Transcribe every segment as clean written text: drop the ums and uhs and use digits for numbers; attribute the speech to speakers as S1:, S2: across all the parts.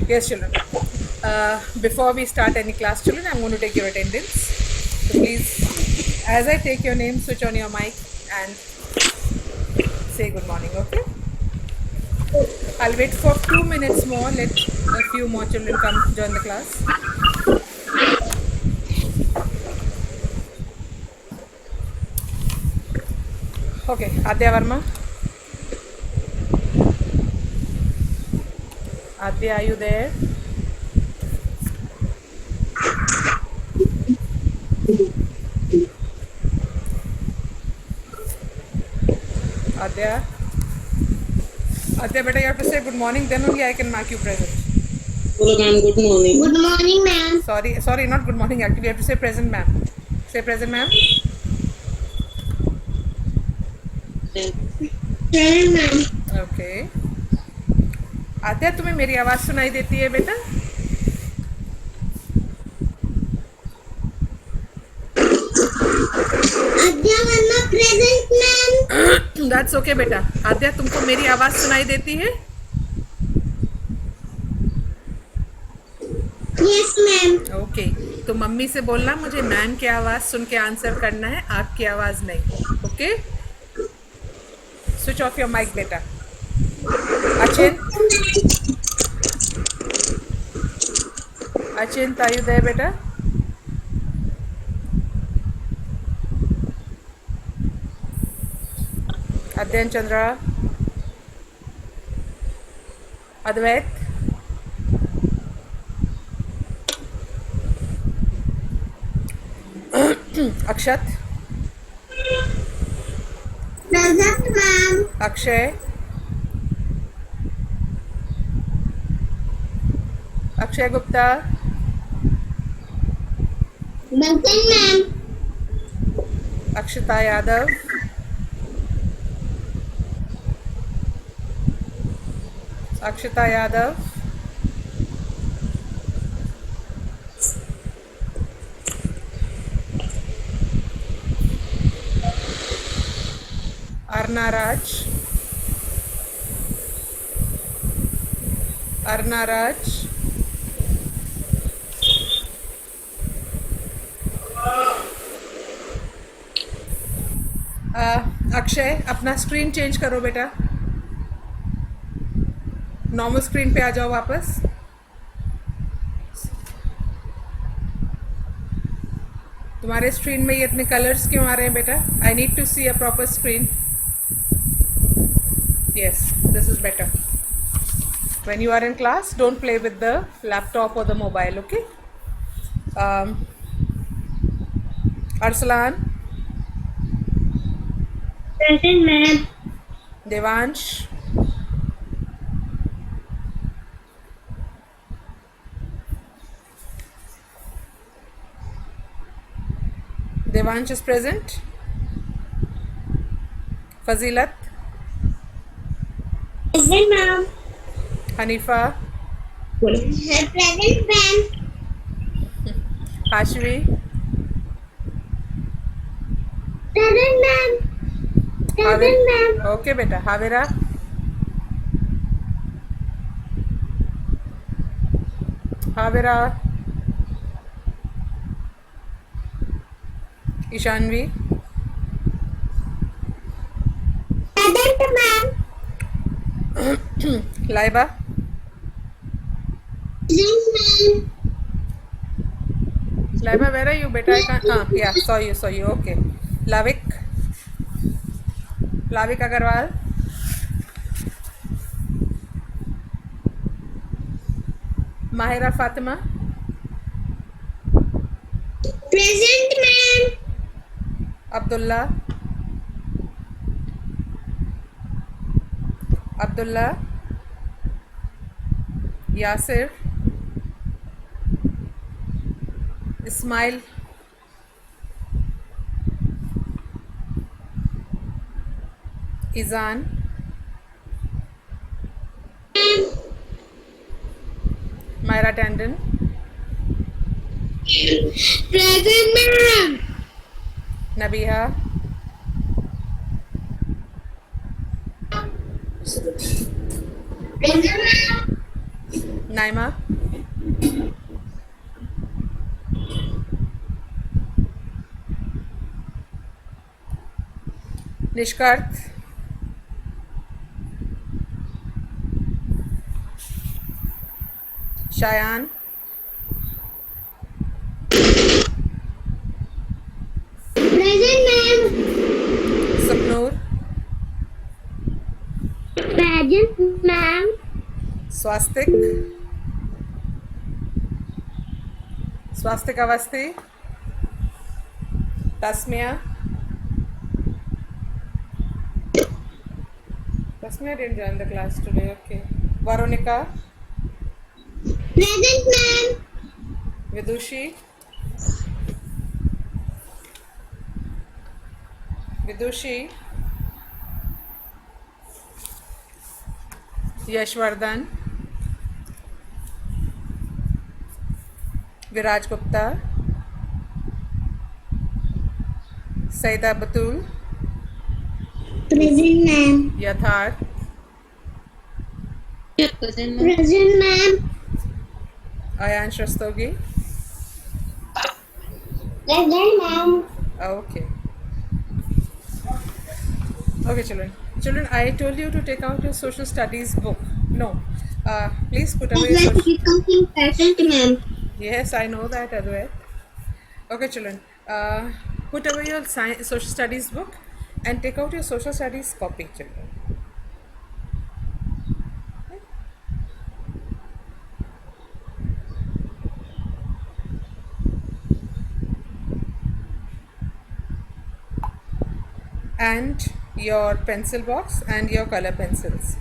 S1: Yes, children. Before we start any class, children, I'm going to take your attendance. So please, as I take your name, switch on your mic and say good morning, okay? I'll wait for 2 minutes more. Let a few more children come join the class. Okay, Adya Verma. Adya, are you there? Adya? Adya, beta, you have to say good morning, then only I can mark you present.
S2: Hello ma'am, good morning.
S3: Good morning, ma'am.
S1: Sorry, not good morning. Actually, you have to say present, ma'am. Say present, ma'am.
S3: Present, ma'am.
S1: Okay Aadya, तुम्हें मेरी आवाज़ सुनाई देती है बेटा?
S3: Adya Verma present, ma'am.
S1: That's okay बेटा. आद्या, तुमको मेरी आवाज़ सुनाई देती है?
S3: Yes, ma'am.
S1: ओके तो मम्मी से बोलना मुझे मैम की आवाज़ सुन के आंसर करना है, आपकी आवाज़ नहीं. Okay, switch off your mike बेटा. अचिंत, आर यू देयर बेटा? अध्ययन चंद्रा, अद्वैत, अक्षत,
S3: Present, ma'am.
S1: Akshay, Akshay Gupta,
S3: Present, ma'am.
S1: अक्षता यादव, अक्षता यादव, अर्ना राज, अर्ना राज, अक्षय, अपना स्क्रीन चेंज करो बेटा. नॉर्मल स्क्रीन पे आ जाओ वापस. तुम्हारे स्क्रीन में ये इतने कलर्स क्यों आ रहे हैं बेटा? I need to see a proper screen. Yes, this is better. When you are in class, don't play with the laptop or the mobile, okay? Arsalan,
S3: Present, ma'am.
S1: Devansh, Devansh is present. Fazilat,
S3: Present, ma'am.
S1: Hanifa,
S3: Present, ma'am.
S1: Ashvi,
S3: Present, ma'am. Present, ma'am.
S1: okay beta. Havira, Havira, Ishanvi,
S3: Present, ma'am.
S1: Laiba,
S3: Present, ma'am.
S1: Laiba, where are you beta? I can't. Yeah, saw you. Okay. Lavik, Lavik Agarwal, Mahira Fatima,
S3: Present, ma'am.
S1: Abdullah, Yasir, Ismail, Izan, Myra Tandon,
S3: Present, ma'am.
S1: Nabiha,
S3: Present, ma'am.
S1: Naima, Nishkarth, Shayan,
S3: Present, ma'am.
S1: Sapnoor,
S3: Present, ma'am.
S1: Swastik, Swastik Avasti, Tasmia. Tasmia didn't join the class today, okay. Veronica,
S3: Present, ma'am.
S1: Vidushi, Vidushi, Yashvardhan, Viraj Gupta, Saida Batul,
S3: Present, ma'am.
S1: Yatharth,
S2: Present, ma'am.
S3: Present, ma'am.
S1: Ayansh Rastogi.
S3: Present, ma'am.
S1: Okay. Okay, children. Children, I told you to take out your social studies book. No. Please put away your social...
S3: Present, ma'am.
S1: Yes, I know that, Advait. Okay, children. Put away your social studies book and take out your social studies copy, children. And your pencil box and your color pencils.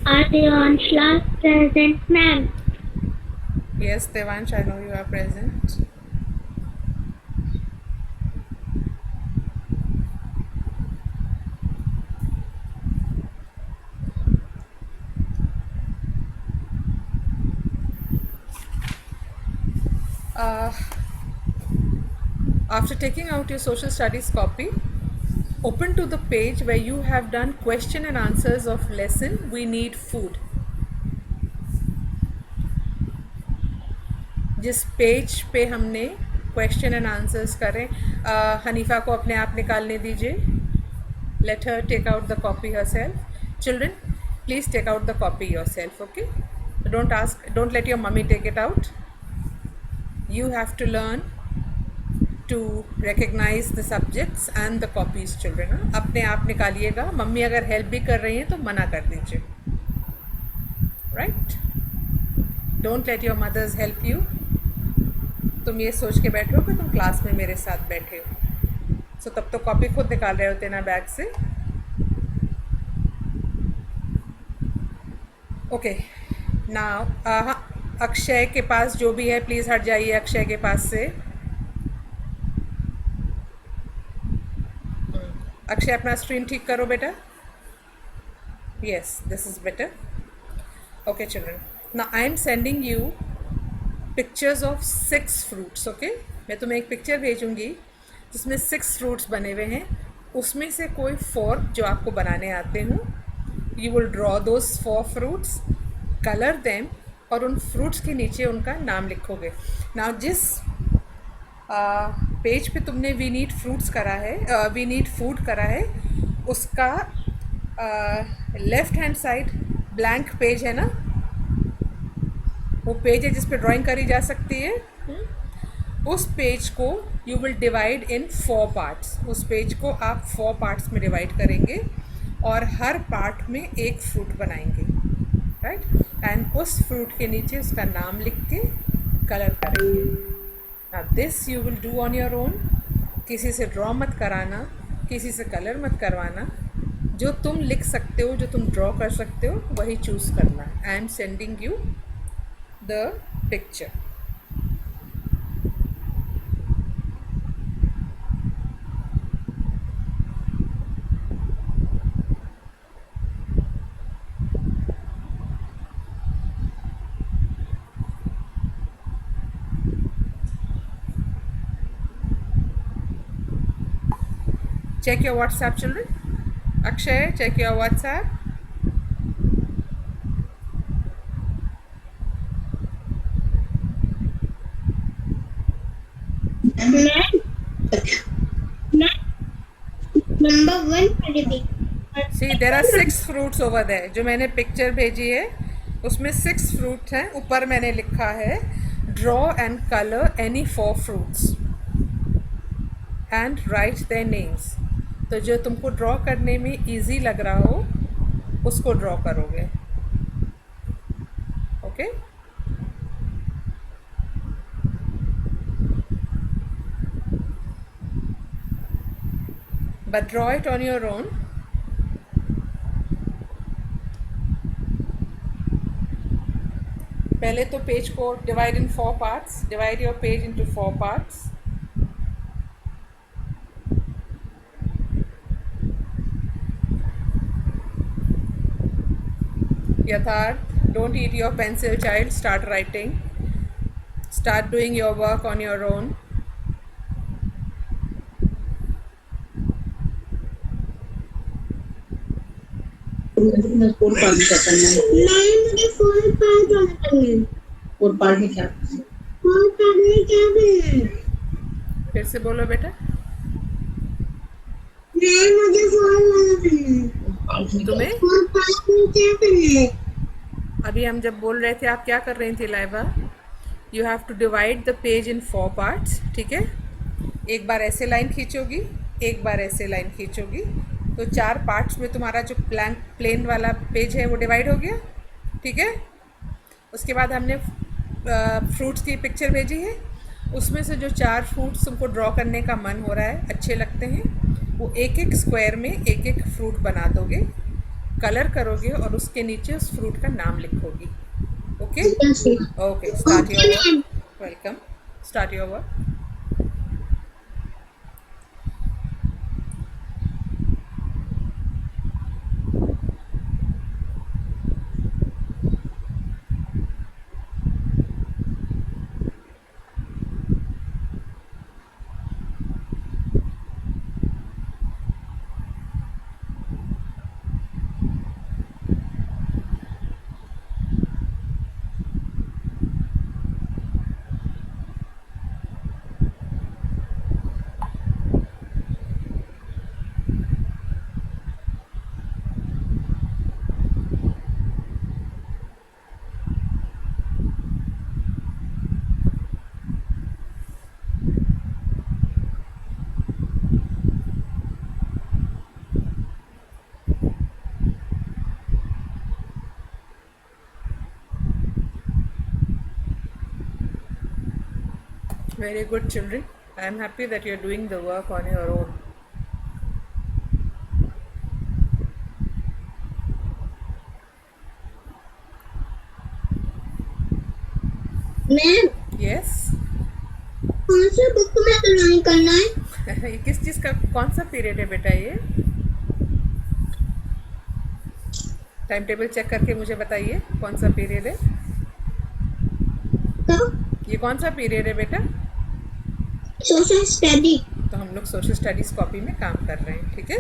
S3: Adyansha, present, ma'am.
S1: Yes, Devansh, I know you are present. After taking out your social studies copy, open to the page where you have done question and answers of lesson We Need Food. जिस page पे हमने question and answers करें, हनीफा को अपने आप निकालने दीजिए. Let her take out the copy herself. Children, please take out the copy yourself. Okay, don't let your mummy take it out. You have to learn to recognize the subjects and the copies, children. अपने आप निकालिएगा. Mummy अगर help भी कर रही हैं तो मना कर दीजिए. Right? Don't let your mothers help you. तुम ये सोच के बैठे हो कि तुम क्लास में मेरे साथ बैठे हो. सो तब तो कॉपी खुद निकाल रहे होते ना बैग से. ओके, नाउ अक्षय के पास जो भी है प्लीज़ हट जाइए. अक्षय के पास से अक्षय अपना स्क्रीन ठीक करो बेटा. Yes, this is better. Okay children, now I am sending you pictures of 6 fruits. Okay, मैं तुम्हें एक पिक्चर भेजूंगी जिसमें 6 फ्रूट्स बने हुए हैं. उसमें से कोई 4 जो आपको बनाने आते हों, you will draw those 4 fruits, colour them, और उन फ्रूट्स के नीचे उनका नाम लिखोगे. नाउ जिस पेज पे तुमने वी नीड फ्रूट्स करा है, वी नीड फूड करा है, उसका left hand side blank page है ना, वो पेज है जिस पे ड्राइंग करी जा सकती है. उस पेज को you will divide in 4 parts. उस पेज को आप 4 पार्ट्स में डिवाइड करेंगे और हर पार्ट में एक फ्रूट बनाएंगे. राइट? एंड उस फ्रूट के नीचे उसका नाम लिख के कलर करेंगे. Now this you will do on your own. किसी से ड्रॉ मत कराना, किसी से कलर मत करवाना. जो तुम लिख सकते हो, जो तुम ड्रॉ कर सकते हो, वही चूज़ करना. I am sending you the picture. Check your WhatsApp, children. Akshay, check your WhatsApp.
S3: Ma'am, number one Arabic.
S1: See, there are 6 fruits over there. जो मैंने पिक्चर भेजी है उसमें 6 फ्रूट हैं. ऊपर मैंने लिखा है draw and colour any 4 fruits and right their names. तो जो तुमको ड्रॉ करने में इजी लग रहा हो उसको ड्रॉ करोगे. Okay but draw it on your own. पहले तो पेज को divide in 4 parts. Divide your page into 4 parts. Yatharth, don't eat your pencil, child. Start writing. Start doing your work on your own.
S2: Four part क्या करना है?
S3: नहीं, मुझे four part वाला करना है.
S2: फोर पार्ट में क्या करना है?
S3: फोर पार्ट में क्या करना है?
S1: फिर से बोलो बेटा.
S3: नहीं, मुझे फोर वाला करना है.
S2: पार्ट में
S1: तुम्हें
S3: फोर पार्ट में क्या करना है?
S1: अभी हम जब बोल रहे थे आप क्या कर रही थी Laiba? You have to divide the page in 4 parts. ठीक है, एक बार ऐसे लाइन खींचोगी, एक बार ऐसे लाइन खींचोगी, तो 4 पार्ट्स में तुम्हारा जो प्लेन वाला पेज है वो डिवाइड हो गया. ठीक है, उसके बाद हमने फ्रूट्स की पिक्चर भेजी है. उसमें से जो 4 फ्रूट्स तुमको ड्रॉ करने का मन हो रहा है, अच्छे लगते हैं, वो एक एक स्क्वायर में एक एक फ्रूट बना दोगे, कलर करोगे और उसके नीचे उस फ्रूट का नाम लिखोगी. Okay okay, start your work. Welcome, start your work. Very good, children. I am happy that you are doing the work on your own.
S3: Ma'am,
S1: Yes.
S3: कौन सी बुक में ड्राइंग करना है?
S1: ये किस चीज़ का कौन सा पीरियड है बेटा? ये टाइम टेबल चेक करके मुझे बताइए कौन सा पीरियड है.
S3: तो
S1: ये कौन सा पीरियड है बेटा?
S3: Social study.
S1: तो हम लोग सोशल स्टडीज़ कॉपी में काम कर रहे हैं. ठीक है,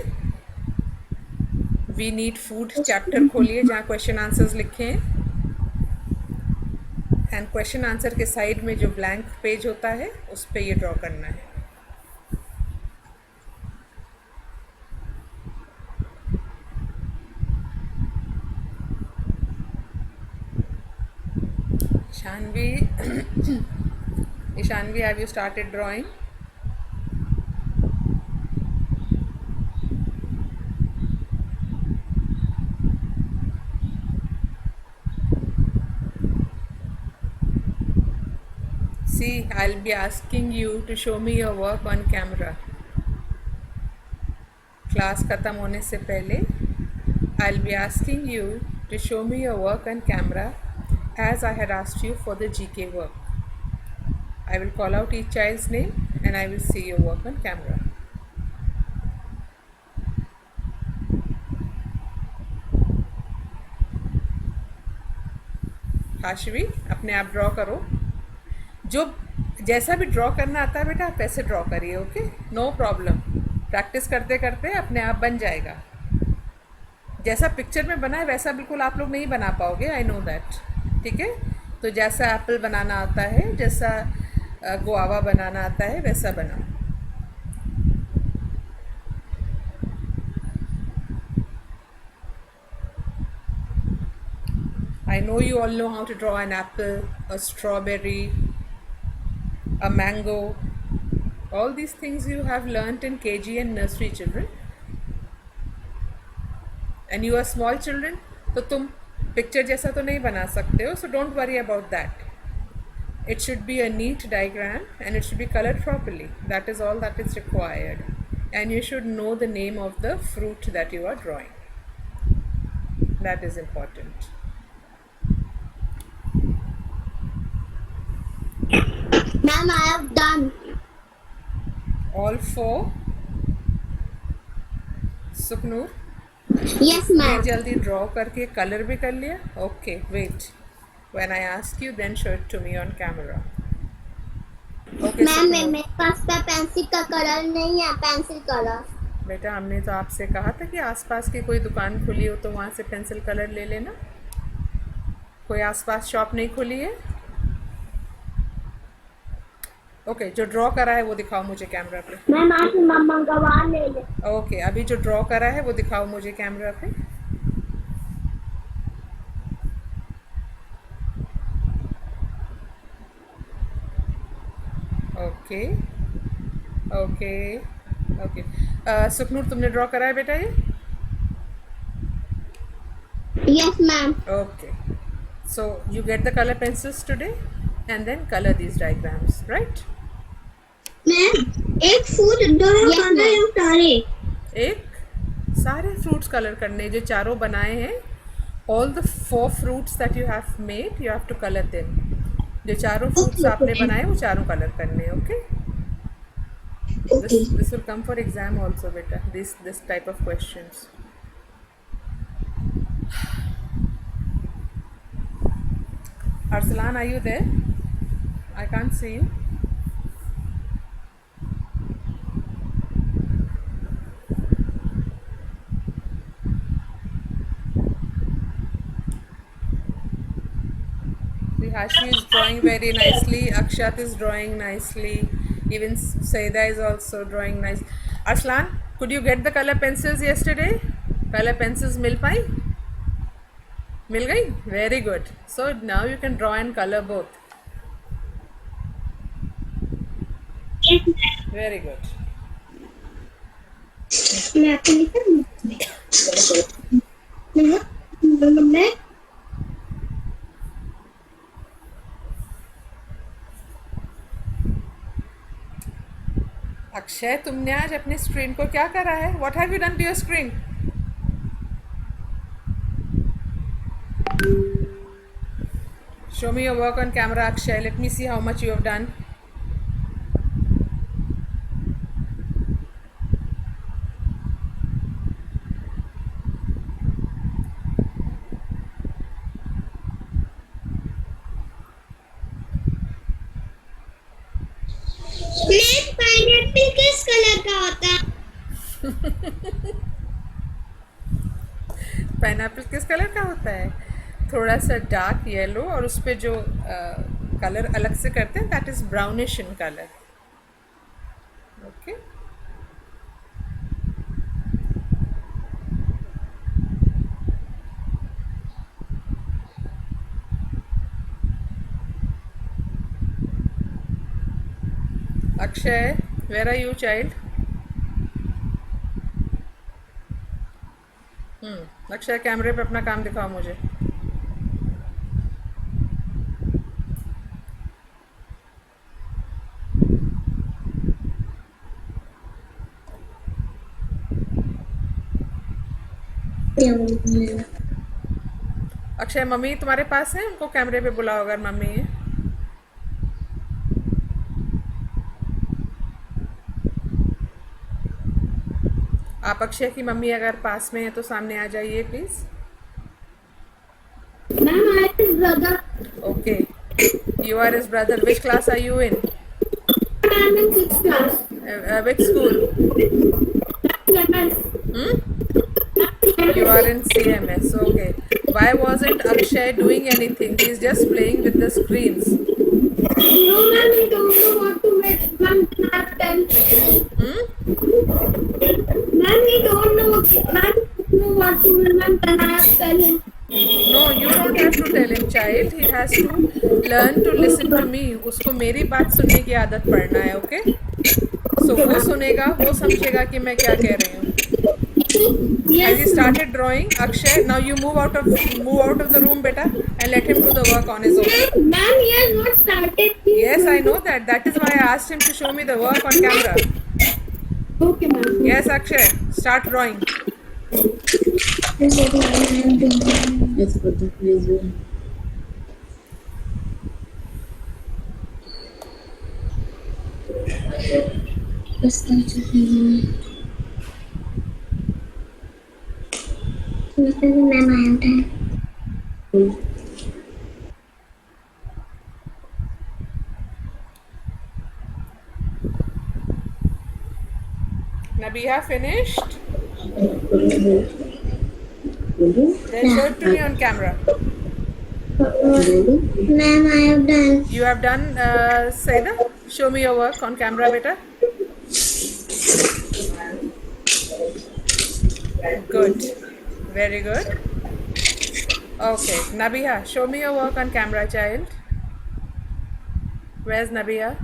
S1: वी नीड फूड चैप्टर खोलिए जहाँ क्वेश्चन आंसर्स लिखे हैं. एंड क्वेश्चन आंसर के साइड में जो ब्लैंक पेज होता है उस पर ये ड्रॉ करना है. Shanvi, Ishanvi, have you started drawing? See, I'll be asking you to show me your work on camera. Class ख़त्म होने से पहले I'll be asking you to show me your work on camera as I had asked you for the GK work. I will call out each child's name and I will see your work on camera. हाशवी, अपने आप draw करो. जो जैसा भी draw करना आता है बेटा आप ऐसे ड्रॉ करिए. Okay, no problem. प्रैक्टिस करते करते अपने आप बन जाएगा. जैसा पिक्चर में बना है वैसा बिल्कुल आप लोग नहीं बना पाओगे, आई नो दैट, ठीक है। तो जैसा एप्पल बनाना आता है, जैसा गुआवा बनाना आता है, वैसा बनाओ। I know you all know how to draw an apple, a strawberry, a mango. All these things you have learnt in KG and nursery, children. And you are small children, तो तुम picture जैसा तो नहीं बना सकते हो, so don't worry about that. It should be a neat diagram and it should be colored properly. That is all that is required. And you should know the name of the fruit that you are drawing. That is important.
S3: Ma'am, I have done.
S1: All four. सुखनूर,
S3: Yes, ma'am.
S1: जल्दी draw करके colour भी कर लिया? Okay, wait, when I ask you then show it to me on camera. Okay
S3: ma'am, मेरे पास का pencil का colour नहीं है, पेंसिल कलर।
S1: बेटा, हमने तो आपसे कहा था कि आसपास की कोई दुकान खुली हो तो वहाँ से पेंसिल कलर ले लेना। कोई आसपास शॉप नहीं खुली है? ओके, जो ड्रॉ करा है वो दिखाओ मुझे कैमरा पे।
S3: मैम, आज मंगवा ले ले।
S1: ओके, अभी जो ड्रॉ करा है वो दिखाओ मुझे कैमरा पे। ओके ओके ओके, सुखनूर तुमने ड्रॉ करा है बेटा ये?
S3: Yes, ma'am.
S1: Okay, so you get the color pencils today and then color these diagrams, right?
S3: Ma'am, एक फूड ड्रॉ करना है सारे।
S1: एक सारे फ्रूट्स कलर करने, जो चारों बनाए हैं, all the 4 fruits that you have made, you have to color them. जो चारों फ्रूट्स आपने बनाए वो चारों कलर करने, okay? This will come for exam also, beta. This type of questions. Arsalan, are you there? I can't see you. Hashi is drawing very nicely. Akshat is drawing nicely. Even Saida is also drawing nice. Arslan, could you get the color pencils yesterday? Color pencils मिल पाई? मिल गई? Very good. So now you can draw and color both. Very good.
S3: मैं आपको मैं
S1: अक्षय, तुमने आज अपने screen को क्या करा है? What have you done to your screen? Show me your work on camera, Akshay. Let me see how much you have done.
S3: Pineapple किस कलर का होता है?
S1: पाइनएप्पल किस कलर का होता है? थोड़ा सा डार्क येलो, और उस पे जो कलर अलग से करते हैं, that is brownish in colour, okay? Akshay, where are you child? Akshay, कैमरे पे अपना काम दिखाओ मुझे। अक्षय, मम्मी तुम्हारे पास है? उनको कैमरे पे बुलाओ अगर मम्मी है। आप अक्षय की मम्मी अगर पास में है तो सामने आ जाइए please.
S3: Ma'am, I am brother.
S1: Okay, you are his brother. Which class are you in?
S3: I am in 6th class.
S1: Which school? You are in CMS. Okay. Why wasn't Akshay doing anything? He's just playing with the screens.
S3: No, ma'am, he don't know what to make. Ma'am, can I tell him? Ma'am, he don't know. Ma'am, don't know what to do. Ma'am, can I tell him?
S1: No, you don't have to tell him, child. He has to learn to listen to me. उसको मेरी बात सुनने की आदत पड़ना है, okay? So वो सुनेगा, वो समझेगा कि मैं क्या कह रही हूँ. Has he started drawing, Akshay? Now you move out of the room, beta, and let him do the work on his own.
S3: Ma'am, he has not started.
S1: Yes, I know that. That is why I asked him to show me the work on camera.
S3: Okay, ma'am.
S1: Yes, Akshay, start drawing.
S2: Yes, brother, please.
S3: Ma'am, I am done.
S1: Nabiha finished? Then show it to me on camera.
S3: Ma'am, I have done.
S1: You have done, Saida? Show me your work on camera, beta. Good. Very good. Okay, Nabiha, show me your work on camera, child. Where's Nabiha?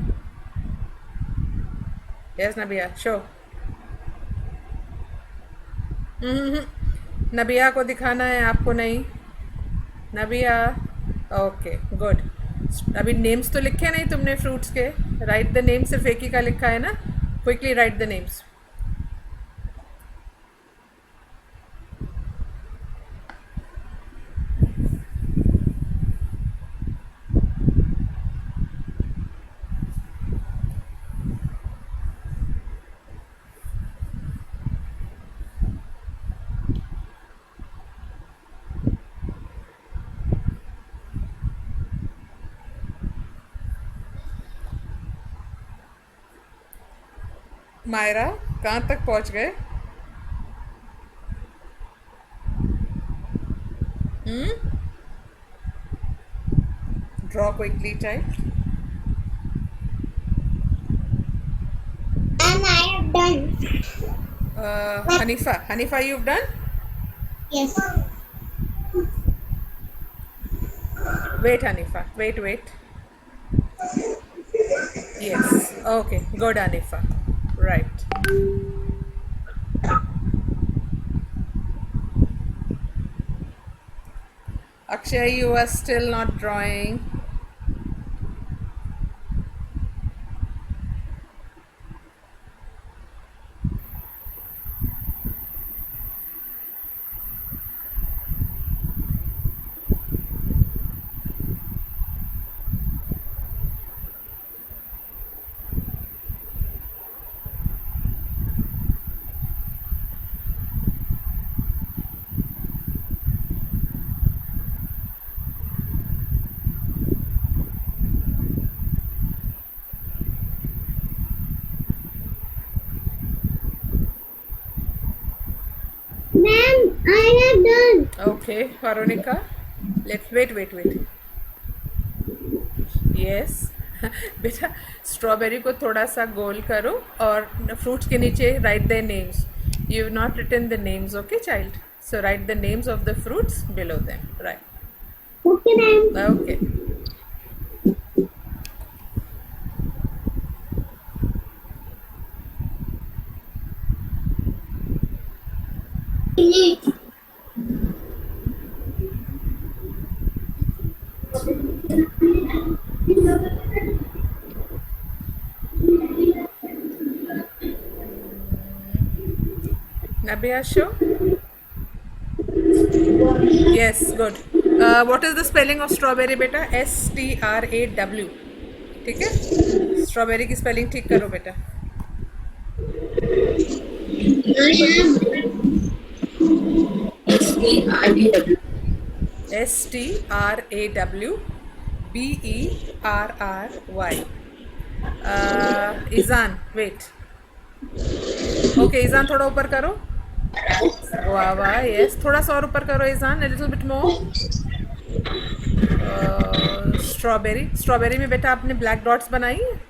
S1: Yes, Nabiha, show. नबिया को दिखाना है, आपको नहीं. नबिया, okay good. अभी names तो लिखे नहीं तुमने फ्रूट्स के. Write the name. सिर्फ एक ही का लिखा है ना. Quickly write the names. Myra, कहाँ तक पहुँच गए? Draw quickly child.
S3: And I have done.
S1: Hanifa, you've done?
S3: Yes.
S1: Wait, Hanifa. Wait. Yes. Okay. Good, Hanifa. Right. Akshay, you are still not drawing.
S3: Ma'am, I have done.
S1: Okay, Veronica. Let's wait. Yes. बेटा, strawberry को थोड़ा सा गोल करो और fruits के नीचे write the names. You have not written the names. Okay child. So write the names of the fruits below them. Right.
S3: Okay, ma'am.
S1: Okay. Nabia, show. Yes, good. What is the spelling of strawberry, beta? STRAW. ठीक है. Strawberry की spelling ठीक करो बेटा.
S2: I am STRAW.
S1: STRAWBERRY. Izan, wait. Okay, Izan थोड़ा ऊपर करो. Guava, yes. थोड़ा सा और ऊपर करो इजान, a little bit more. Strawberry, strawberry में बेटा आपने ब्लैक डॉट्स बनाई है.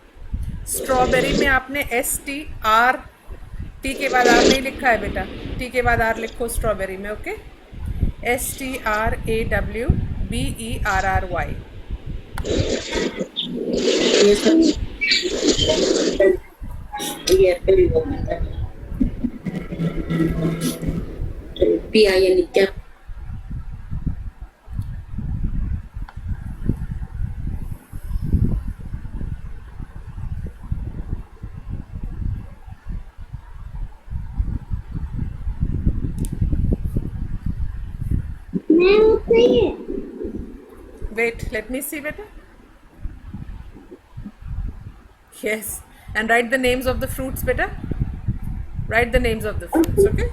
S1: स्ट्रॉबेरी में आपने STR, टी के बाद आर नहीं लिखा है बेटा, टी के बाद आर लिखो स्ट्रॉबेरी में. Okay, STRAWBERRY.
S2: ये सब ये एप्पल भी बहुत महंगा है. PIN क्या?
S3: मैं उठे ही है.
S1: Wait, let me see better. Yes, and write the names of the fruits better. Write the names of the fruits, okay?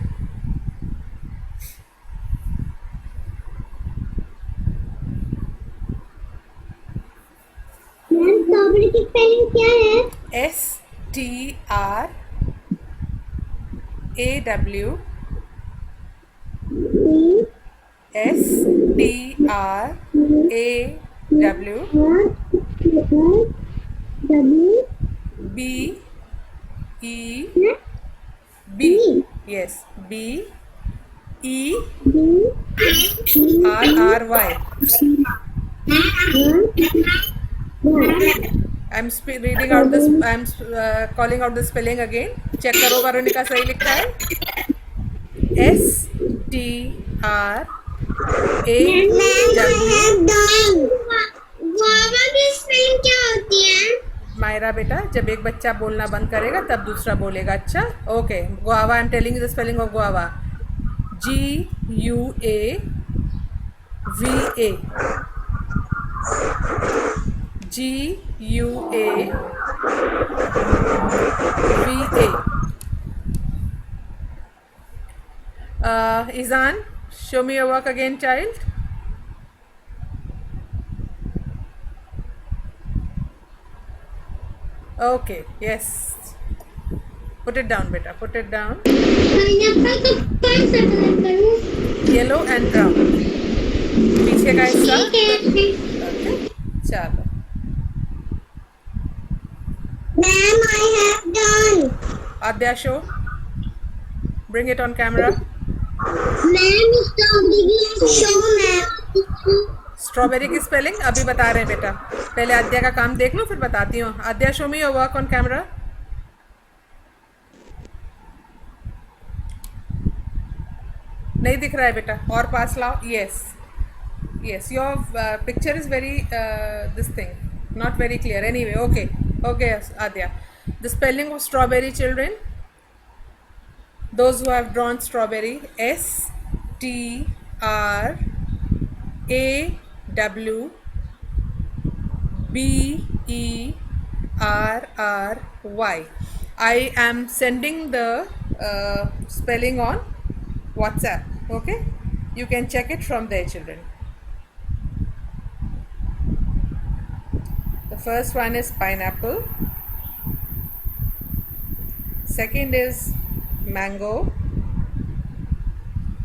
S3: Ma'am strawberry की स्पेलिंग क्या है?
S1: STRAWBERRY. Yes, BERRY. I'm reading out this. I'm calling out the spelling again. Check करो वरुणिका सही लिखा है. STRAW.
S3: Guava की spelling क्या होती है?
S1: मायरा बेटा, जब एक बच्चा बोलना बंद करेगा तब दूसरा बोलेगा. अच्छा, okay. Guava, I am telling you the spelling of guava. GUAVA. GUAVA. Izan, show me your work again, child. Okay, yes. Put it down, beta. Put it down.
S3: Pineapple को कौन सा कलर करूं?
S1: Yellow and brown. पीछे का हिस्सा.
S3: ठीक है.
S1: Okay. चलो.
S3: Ma'am I have done.
S1: Adya, show. Bring it on camera.
S3: Ma'am strawberry show ma'am.
S1: Strawberry की स्पेलिंग अभी बता रहे हैं बेटा. पहले आद्या का काम देख लो, फिर बताती हूँ. Aadya, show me your work on camera. नहीं दिख रहा है बेटा, और पास लाओ. Yes, yes, your picture is very this thing, not very clear. Anyway, okay, yes, Adya. The spelling of strawberry, children. Those who have drawn strawberry, STRAWBERRY. I am sending the spelling on WhatsApp. Okay, you can check it from there, children. The first one is pineapple. Second is mango.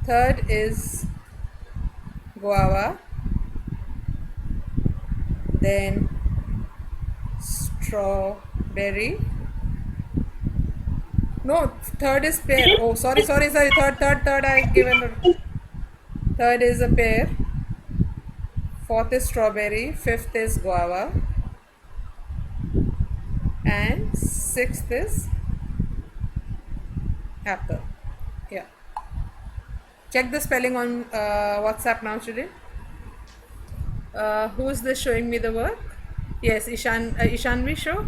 S1: Third is guava. Then strawberry. No, third is pear. Oh, sorry. Third. I've given. Third is a pear. Fourth is strawberry. Fifth is guava. And sixth is apple. Yeah. Check the spelling on WhatsApp now, children. Who is this showing me the work? Yes, Ishanvi, show.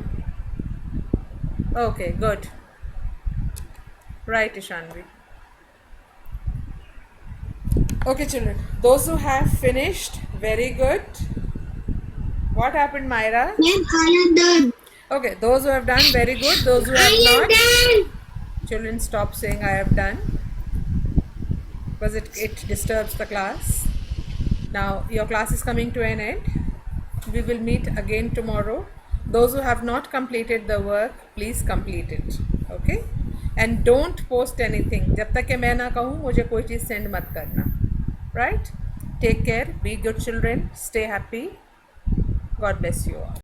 S1: Okay, good. Right, Ishanvi. Okay, children. Those who have finished, very good. What happened, Myra?
S3: Ma'am I have done.
S1: Okay, those who have done, very good. Those who
S3: I
S1: have
S3: have
S1: not,
S3: done.
S1: children, stop saying I have done, because it disturbs the class. Now your class is coming to an end. We will meet again tomorrow. Those who have not completed the work, please complete it. Okay, and don't post anything जब तक कि मैं ना कहूँ मुझे कोई चीज़ send मत करना. Right? Take care, be good children, stay happy. God bless you all.